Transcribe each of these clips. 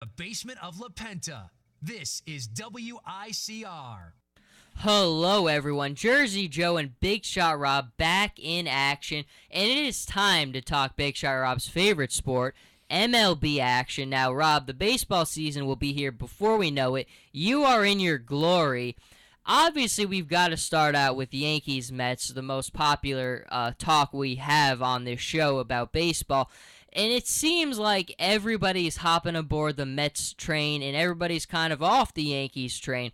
The basement of La Penta. This is WICR. Hello everyone, Jersey Joe and Big Shot Rob back in action, and it is time to talk Big Shot Rob's favorite sport, MLB action. Now Rob, the baseball season will be here before we know it. You are in your glory. Obviously, we've got to start out with Yankees Mets, the most popular talk we have on this show about baseball. And it seems like everybody's hopping aboard the Mets train and everybody's kind of off the Yankees train.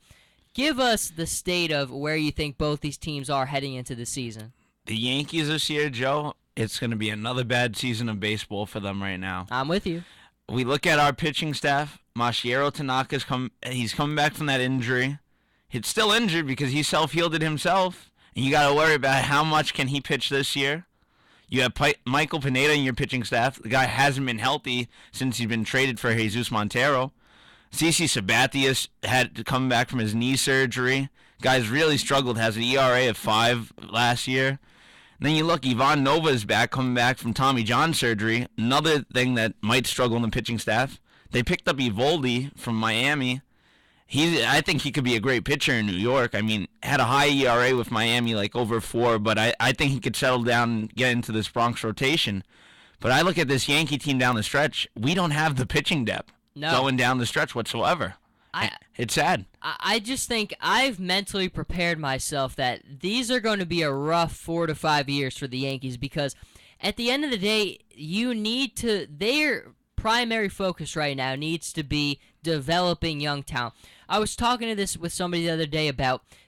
Give us the state of where you think both these teams are heading into the season. The Yankees this year, Joe, it's going to be another bad season of baseball for them right now. I'm with you. We look at our pitching staff. Masahiro Tanaka's he's coming back from that injury. He's still injured because he self-healed it himself. And you got to worry about how much can he pitch this year. You have Michael Pineda in your pitching staff. The guy hasn't been healthy since he's been traded for Jesus Montero. CC Sabathia had to come back from his knee surgery. Guy's really struggled. Has an ERA of 5 last year. And then you look, Ivan Nova is back, coming back from Tommy John surgery. Another thing that might struggle in the pitching staff. They picked up Eovaldi from Miami. I think he could be a great pitcher in New York. I mean, had a high ERA with Miami, like over 4, but I think he could settle down and get into this Bronx rotation. But I look at this Yankee team down the stretch. We don't have the pitching depth going down the stretch whatsoever. It's sad. I just think I've mentally prepared myself that these are going to be a rough 4 to 5 years for the Yankees because at the end of the day, their primary focus right now needs to be developing young talent. I was talking to this with somebody the other day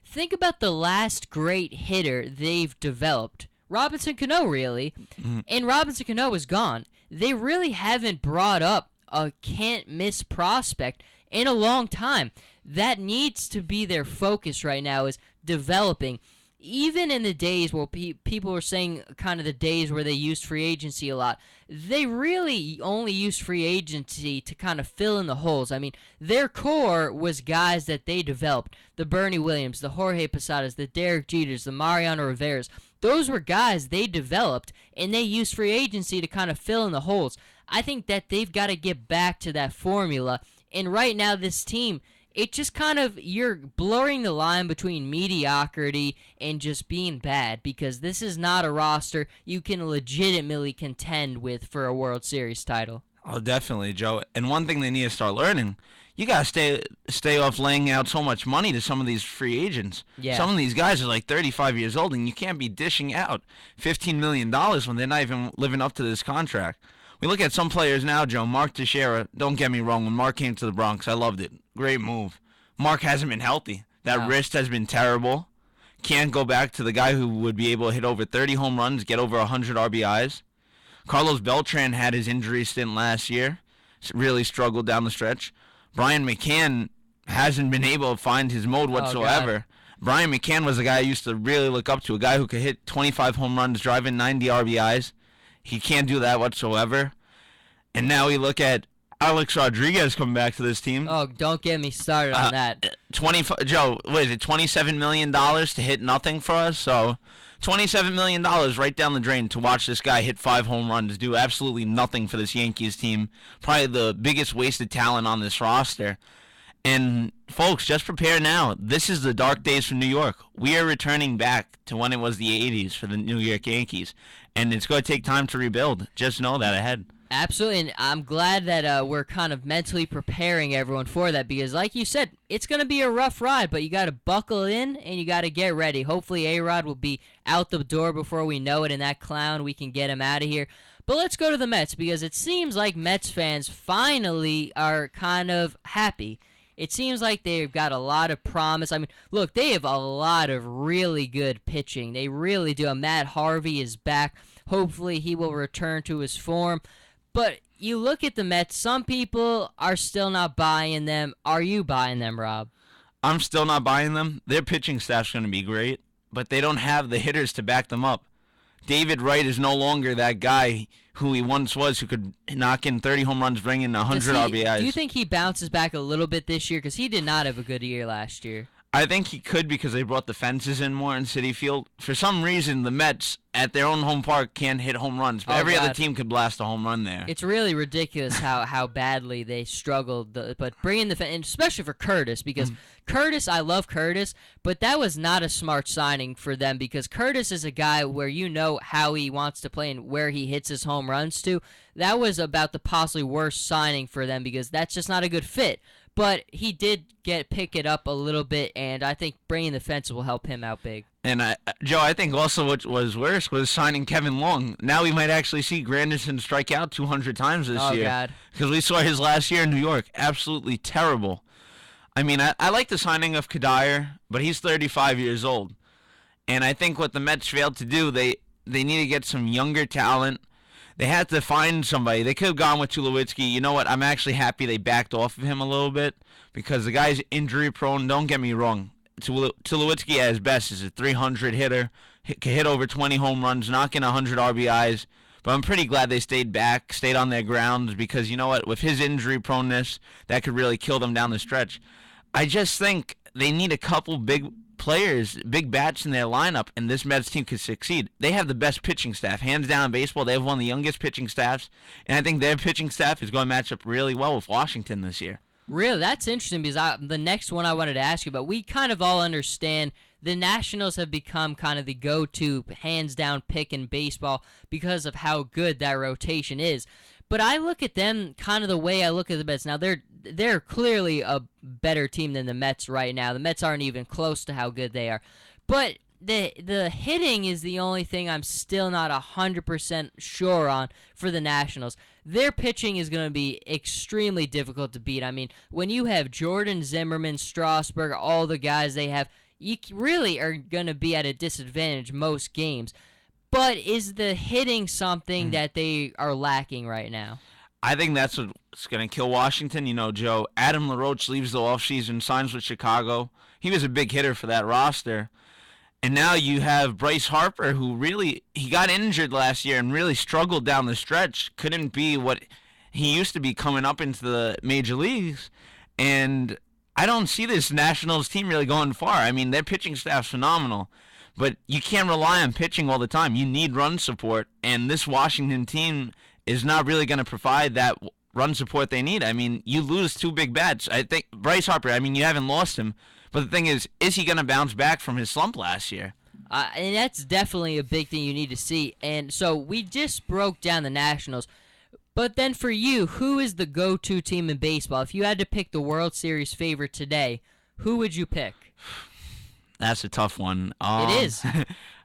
think about the last great hitter they've developed. Robinson Cano, really. Mm-hmm. And Robinson Cano is gone. They really haven't brought up a can't-miss prospect in a long time. That needs to be their focus right now, is developing. Even in the days where people were saying kind of the days where they used free agency a lot, they really only used free agency to kind of fill in the holes. I mean, their core was guys that they developed. The Bernie Williams, the Jorge Posadas, the Derek Jeters, the Mariano Rivera's. Those were guys they developed, and they used free agency to kind of fill in the holes. I think that they've got to get back to that formula. And right now, this team, it just kind of, you're blurring the line between mediocrity and just being bad, because this is not a roster you can legitimately contend with for a World Series title. Oh, definitely, Joe. And one thing they need to start learning, you got to stay off laying out so much money to some of these free agents. Yeah. Some of these guys are like 35 years old, and you can't be dishing out $15 million when they're not even living up to this contract. We look at some players now, Joe. Mark Teixeira, don't get me wrong, when Mark came to the Bronx, I loved it. Great move. Mark hasn't been healthy. That wrist has been terrible. Can't go back to the guy who would be able to hit over 30 home runs, get over 100 RBIs. Carlos Beltran had his injury stint last year. Really struggled down the stretch. Brian McCann hasn't been able to find his mode whatsoever. Brian McCann was a guy I used to really look up to, a guy who could hit 25 home runs, drive in 90 RBIs. He can't do that whatsoever. And now we look at Alex Rodriguez coming back to this team. Oh, don't get me started on that. Joe, what is it, $27 million to hit nothing for us? So $27 million right down the drain to watch this guy hit 5 home runs, do absolutely nothing for this Yankees team. Probably the biggest wasted talent on this roster. And, folks, just prepare now. This is the dark days for New York. We are returning back to when it was the 80s for the New York Yankees. And it's going to take time to rebuild. Just know that ahead. Absolutely, and I'm glad that we're kind of mentally preparing everyone for that, because like you said, it's going to be a rough ride, but you got to buckle in and you got to get ready. Hopefully A-Rod will be out the door before we know it, and that clown, we can get him out of here. But let's go to the Mets, because it seems like Mets fans finally are kind of happy. It seems like they've got a lot of promise. I mean, look, they have a lot of really good pitching. They really do. Matt Harvey is back. Hopefully he will return to his form. But you look at the Mets, some people are still not buying them. Are you buying them, Rob? I'm still not buying them. Their pitching staff's going to be great, but they don't have the hitters to back them up. David Wright is no longer that guy who he once was, who could knock in 30 home runs, bring in 100 RBIs. Do you think he bounces back a little bit this year? Because he did not have a good year last year. I think he could because they brought the fences in more in Citi Field. For some reason, the Mets at their own home park can't hit home runs, but every other team could blast a home run there. It's really ridiculous how badly they struggled. But bringing and especially for Curtis, because Curtis, I love Curtis, but that was not a smart signing for them because Curtis is a guy where you know how he wants to play and where he hits his home runs to. That was about the possibly worst signing for them because that's just not a good fit. But he did pick it up a little bit, and I think bringing the fence will help him out big. And Joe, I think also what was worse was signing Kevin Long. Now we might actually see Granderson strike out 200 times this year. Oh, God. Because we saw his last year in New York. Absolutely terrible. I mean, I like the signing of Kadire, but he's 35 years old. And I think what the Mets failed to do, they need to get some younger talent. They had to find somebody. They could have gone with Tulowitzki. You know what? I'm actually happy they backed off of him a little bit because the guy's injury prone. Don't get me wrong. Tulowitzki at his best is a 300 hitter. Can hit over 20 home runs, knocking 100 RBIs. But I'm pretty glad they stayed back, stayed on their grounds because you know what? With his injury proneness, that could really kill them down the stretch. I just think they need a couple big players, big bats in their lineup, and this Mets team could succeed. They have the best pitching staff, hands down in baseball. They have one of the youngest pitching staffs, and I think their pitching staff is going to match up really well with Washington this year. Really, that's interesting because the next one I wanted to ask you about, we kind of all understand the Nationals have become kind of the go-to, hands-down pick in baseball because of how good that rotation is. But I look at them kind of the way I look at the Mets. Now, they're clearly a better team than the Mets right now. The Mets aren't even close to how good they are. But the hitting is the only thing I'm still not 100% sure on for the Nationals. Their pitching is going to be extremely difficult to beat. I mean, when you have Jordan, Zimmerman, Strasburg, all the guys they have, you really are going to be at a disadvantage most games. But is the hitting something that they are lacking right now? I think that's what's going to kill Washington. You know, Joe, Adam LaRoche leaves the offseason, signs with Chicago. He was a big hitter for that roster. And now you have Bryce Harper, who he got injured last year and really struggled down the stretch. Couldn't be what he used to be coming up into the major leagues. And I don't see this Nationals team really going far. I mean, their pitching staff's phenomenal. But you can't rely on pitching all the time. You need run support. And this Washington team is not really going to provide that run support they need. I mean, you lose two big bats. I think Bryce Harper, I mean, you haven't lost him. But the thing is he going to bounce back from his slump last year? And that's definitely a big thing you need to see. And so we just broke down the Nationals. But then for you, who is the go-to team in baseball? If you had to pick the World Series favorite today, who would you pick? That's a tough one. It is.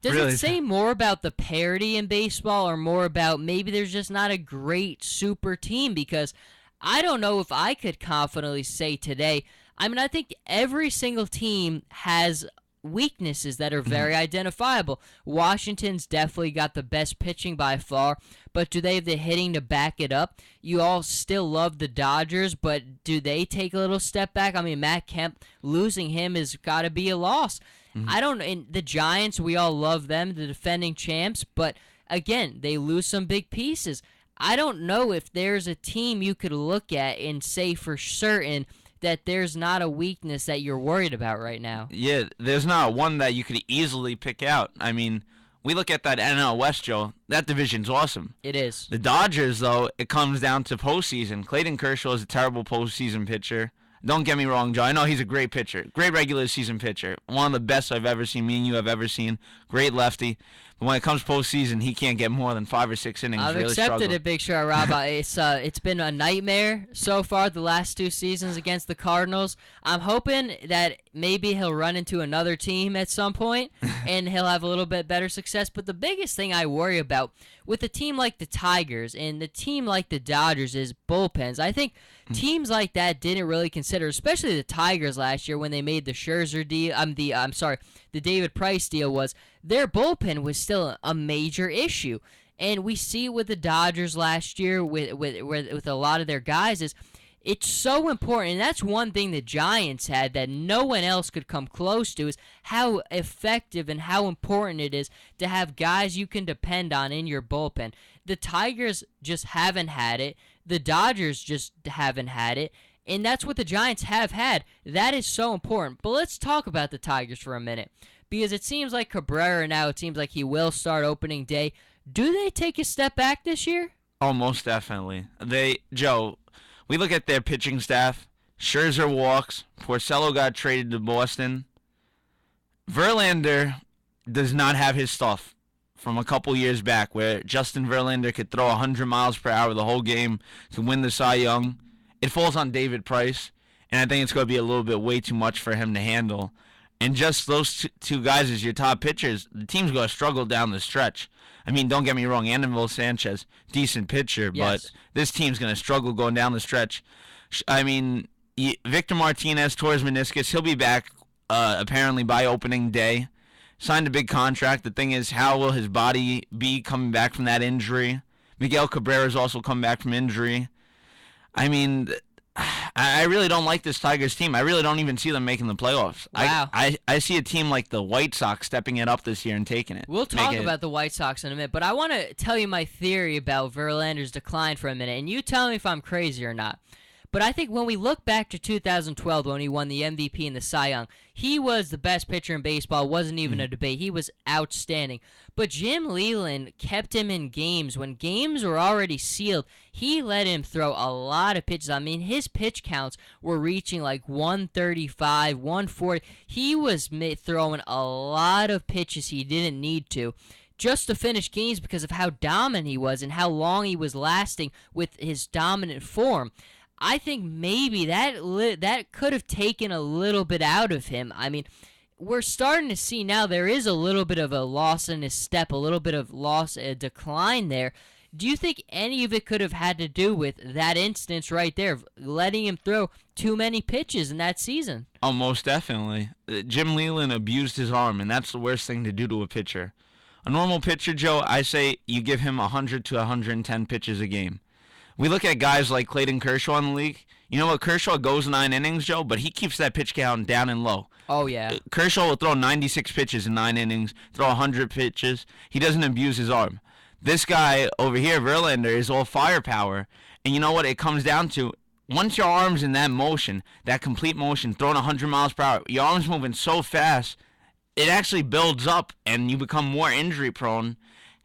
Does really it say more about the parity in baseball or more about maybe there's just not a great super team? Because I don't know if I could confidently say today. I mean, I think every single team has weaknesses that are very identifiable. Washington's definitely got the best pitching by far, but do they have the hitting to back it up? You all still love the Dodgers, but do they take a little step back? I mean, Matt Kemp, losing him has got to be a loss. I don't know. And the Giants, we all love them, the defending champs, but again, they lose some big pieces. I don't know if there's a team you could look at and say for certain that there's not a weakness that you're worried about right now. Yeah, there's not one that you could easily pick out. I mean, we look at that NL West, Joe. That division's awesome. It is. The Dodgers, though, it comes down to postseason. Clayton Kershaw is a terrible postseason pitcher. Don't get me wrong, Joe. I know he's a great pitcher. Great regular season pitcher. One of the best I've ever seen, me and you have ever seen. Great lefty. But when it comes postseason, he can't get more than 5 or 6 innings. I've really accepted struggle. it, Big Shot Rob. It's been a nightmare so far the last 2 seasons against the Cardinals. I'm hoping that maybe he'll run into another team at some point and he'll have a little bit better success. But the biggest thing I worry about with a team like the Tigers and the team like the Dodgers is bullpens. I think teams like that didn't really consider, especially the Tigers last year when they made the Scherzer deal. The David Price deal was their bullpen was still a major issue, and we see it with the Dodgers last year with a lot of their guys is. It's so important, and that's one thing the Giants had that no one else could come close to is how effective and how important it is to have guys you can depend on in your bullpen. The Tigers just haven't had it. The Dodgers just haven't had it. And that's what the Giants have had. That is so important. But let's talk about the Tigers for a minute. Because it seems like Cabrera now, it seems like he will start opening day. Do they take a step back this year? Oh, most definitely. Joe, we look at their pitching staff. Scherzer walks. Porcello got traded to Boston. Verlander does not have his stuff from a couple years back where Justin Verlander could throw 100 miles per hour the whole game to win the Cy Young. It falls on David Price, and I think it's going to be a little bit way too much for him to handle. And just those two guys as your top pitchers, the team's going to struggle down the stretch. I mean, don't get me wrong, Anibal Sanchez, decent pitcher, Yes. but this team's going to struggle going down the stretch. I mean, Victor Martinez tore his meniscus. He'll be back apparently by opening day. Signed a big contract. The thing is, how will his body be coming back from that injury? Miguel Cabrera's also come back from injury. I mean, I really don't like this Tigers team. I really don't even see them making the playoffs. Wow. I see a team like the White Sox stepping it up this year and taking it. We'll talk about the White Sox in a minute, but I want to tell you my theory about Verlander's decline for a minute, and you tell me if I'm crazy or not. But I think when we look back to 2012 when he won the MVP and the Cy Young, he was the best pitcher in baseball. It wasn't even a debate. He was outstanding. But Jim Leyland kept him in games. When games were already sealed, he let him throw a lot of pitches. I mean, his pitch counts were reaching like 135, 140. He was throwing a lot of pitches he didn't need to just to finish games because of how dominant he was and how long he was lasting with his dominant form. I think maybe that could have taken a little bit out of him. I mean, we're starting to see now there is a little bit of a loss in his step, a little bit of a decline there. Do you think any of it could have had to do with that instance right there, letting him throw too many pitches in that season? Oh, most definitely. Jim Leyland abused his arm, and that's the worst thing to do to a pitcher. A normal pitcher, Joe, I say you give him 100 to 110 pitches a game. We look at guys like Clayton Kershaw in the league. You know what? Kershaw goes 9 innings, Joe, but he keeps that pitch count down and low. Oh, yeah. Kershaw will throw 96 pitches in 9 innings, throw 100 pitches. He doesn't abuse his arm. This guy over here, Verlander, is all firepower. And you know what? It comes down to, once your arm's in that motion, that complete motion, throwing 100 miles per hour, your arm's moving so fast, it actually builds up and you become more injury prone.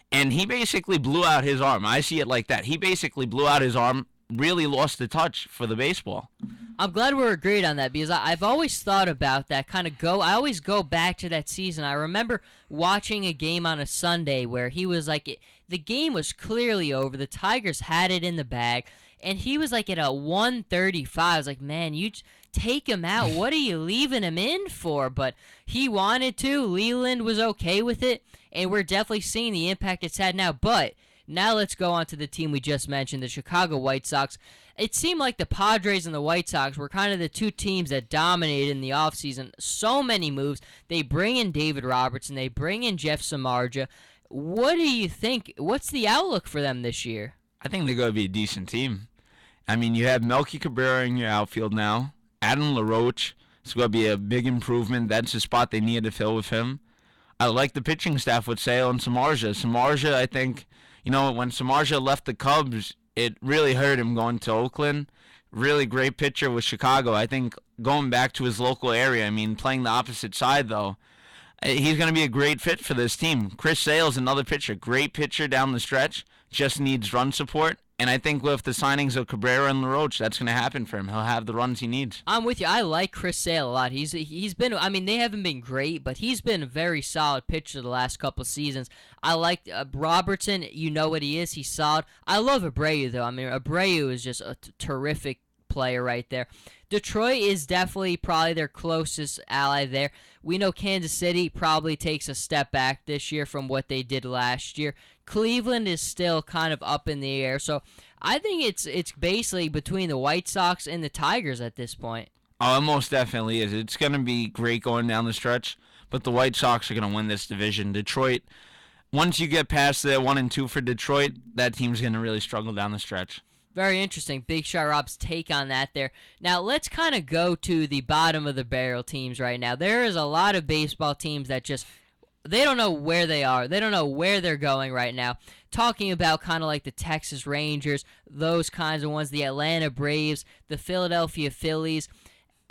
And he basically blew out his arm. I see it like that. He basically blew out his arm, really lost the touch for the baseball. I'm glad we're agreed on that because I've always thought about that I always go back to that season. I remember watching a game on a Sunday where he was like, the game was clearly over. The Tigers had it in the bag, and he was like at a 135. I was like, man, you take him out. What are you leaving him in for? But he wanted to. Leland was okay with it, and we're definitely seeing the impact it's had now. But now let's go on to the team we just mentioned, the Chicago White Sox. It seemed like the Padres and the White Sox were kind of the two teams that dominated in the offseason. So many moves. They bring in David Robertson. They bring in Jeff Samardzija. What do you think? What's the outlook for them this year? I think they're going to be a decent team. I mean, you have Melky Cabrera in your outfield now. Adam LaRoche. It's going to be a big improvement. That's the spot they needed to fill with him. I like the pitching staff with Sale and Samardzija. Samardzija, I think, when Samardzija left the Cubs, it really hurt him going to Oakland. Really great pitcher with Chicago. I think going back to his local area, playing the opposite side, though, he's going to be a great fit for this team. Chris Sale's another pitcher. Great pitcher down the stretch. Just needs run support. And I think with the signings of Cabrera and LaRoche, that's going to happen for him. He'll have the runs he needs. I'm with you. I like Chris Sale a lot. He's been, they haven't been great, but he's been a very solid pitcher the last couple of seasons. I like Robertson. You know what he is. He's solid. I love Abreu, though. Abreu is just a terrific player right there. Detroit is definitely probably their closest ally there. We know Kansas City probably takes a step back this year from what they did last year. Cleveland is still kind of up in the air. So I think it's basically between the White Sox and the Tigers at this point. Oh, it most definitely is. It's going to be great going down the stretch, but the White Sox are going to win this division. Detroit, once you get past the 1-2 for Detroit, that team's going to really struggle down the stretch. Very interesting. Big Shot Rob's take on that there. Now, let's kind of go to the bottom of the barrel teams right now. There is a lot of baseball teams that just they don't know where they are. They don't know where they're going right now. Talking about kind of like the Texas Rangers, those kinds of ones, the Atlanta Braves, the Philadelphia Phillies.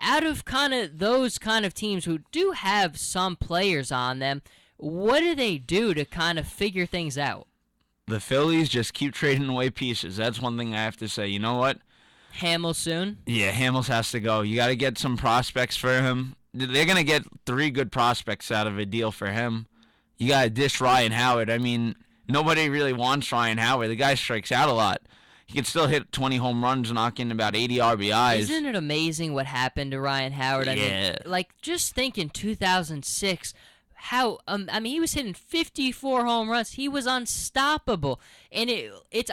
Out of kind of those kind of teams who do have some players on them, what do they do to kind of figure things out? The Phillies just keep trading away pieces. That's one thing I have to say. You know what? Hamels soon? Yeah, Hamels has to go. You got to get some prospects for him. They're going to get 3 good prospects out of a deal for him. You got to dish Ryan Howard. I mean, nobody really wants Ryan Howard. The guy strikes out a lot. He can still hit 20 home runs, knock in about 80 RBIs. Isn't it amazing what happened to Ryan Howard? I mean, like, just think in 2006, how he was hitting 54 home runs. He was unstoppable. And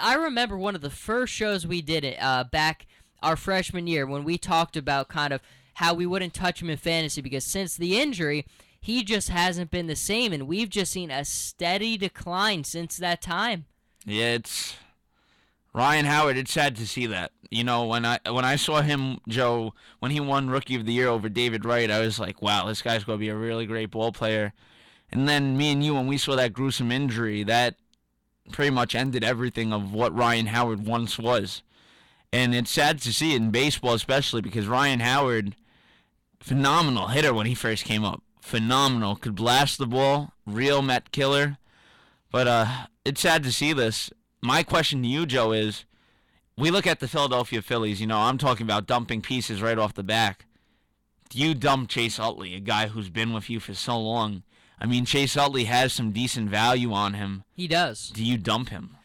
I remember one of the first shows we did it back our freshman year when we talked about kind of how we wouldn't touch him in fantasy because since the injury, he just hasn't been the same, and we've just seen a steady decline since that time. Yeah, it's Ryan Howard. It's sad to see that. You know, when I saw him, Joe, when he won Rookie of the Year over David Wright, I was like, wow, this guy's going to be a really great ball player. And then me and you, when we saw that gruesome injury, that pretty much ended everything of what Ryan Howard once was. And it's sad to see it in baseball especially because Ryan Howard, phenomenal hitter when he first came up. Phenomenal. Could blast the ball. Real Met killer. But it's sad to see this. My question to you, Joe, is we look at the Philadelphia Phillies. You know, I'm talking about dumping pieces right off the back. Do you dump Chase Utley, a guy who's been with you for so long? I mean, Chase Utley has some decent value on him. He does. Do you dump him?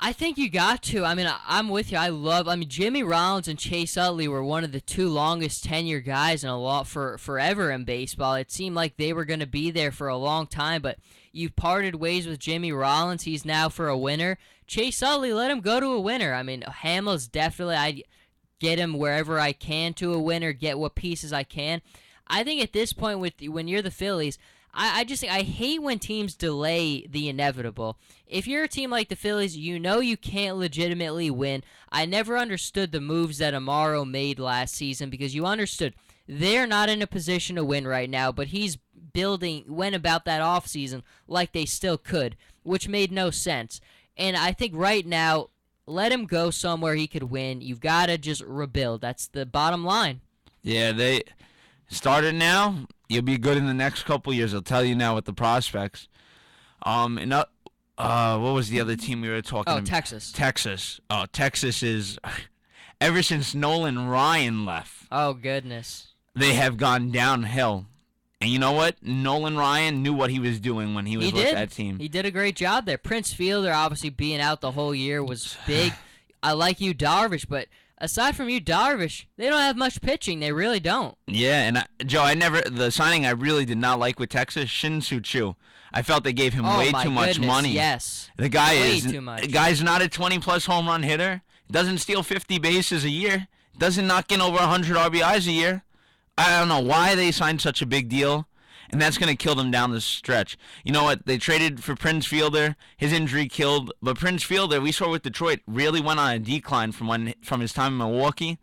I think you got to. I mean, I'm with you. Jimmy Rollins and Chase Utley were one of the 2 longest tenure guys in a lot for forever in baseball. It seemed like they were going to be there for a long time, but you've parted ways with Jimmy Rollins. He's now for a winner. Chase Utley, let him go to a winner. I mean, Hamels definitely, I'd get him wherever I can to a winner, get what pieces I can. I think at this point, when you're the Phillies, I just think I hate when teams delay the inevitable. If you're a team like the Phillies, you know you can't legitimately win. I never understood the moves that Amaro made last season because you understood they're not in a position to win right now, but he's went about that offseason like they still could, which made no sense. And I think right now, let him go somewhere he could win. You've got to just rebuild. That's the bottom line. Yeah, they started now. You'll be good in the next couple years. I'll tell you now with the prospects. What was the other team we were talking about? Texas. Texas. Oh, Texas is, ever since Nolan Ryan left. Oh, goodness. They have gone downhill. And you know what? Nolan Ryan knew what he was doing when he was with that team. He did a great job there. Prince Fielder, obviously being out the whole year, was big. I like you, Darvish, but aside from you, Darvish, they don't have much pitching. They really don't. Yeah, and Joe, the signing I really did not like with Texas, Shin-Soo Choo. I felt they gave him way too much money. Yes. The guy way too much. The guy's not a 20-plus home run hitter. Doesn't steal 50 bases a year. Doesn't knock in over 100 RBIs a year. I don't know why they signed such a big deal. And that's going to kill them down the stretch. You know what? They traded for Prince Fielder. His injury killed. But Prince Fielder, we saw with Detroit, really went on a decline from his time in Milwaukee.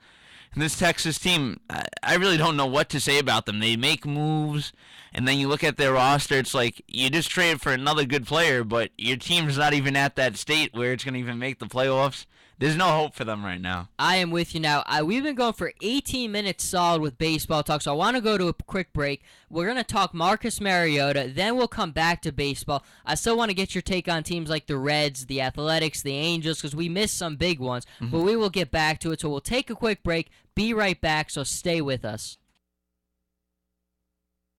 And this Texas team, I really don't know what to say about them. They make moves, and then you look at their roster, it's like you just traded for another good player, but your team's not even at that state where it's going to even make the playoffs. There's no hope for them right now. I am with you now. We've been going for 18 minutes solid with baseball talk, so I want to go to a quick break. We're going to talk Marcus Mariota, then we'll come back to baseball. I still want to get your take on teams like the Reds, the Athletics, the Angels, because we missed some big ones, but we will get back to it. So we'll take a quick break, be right back, so stay with us.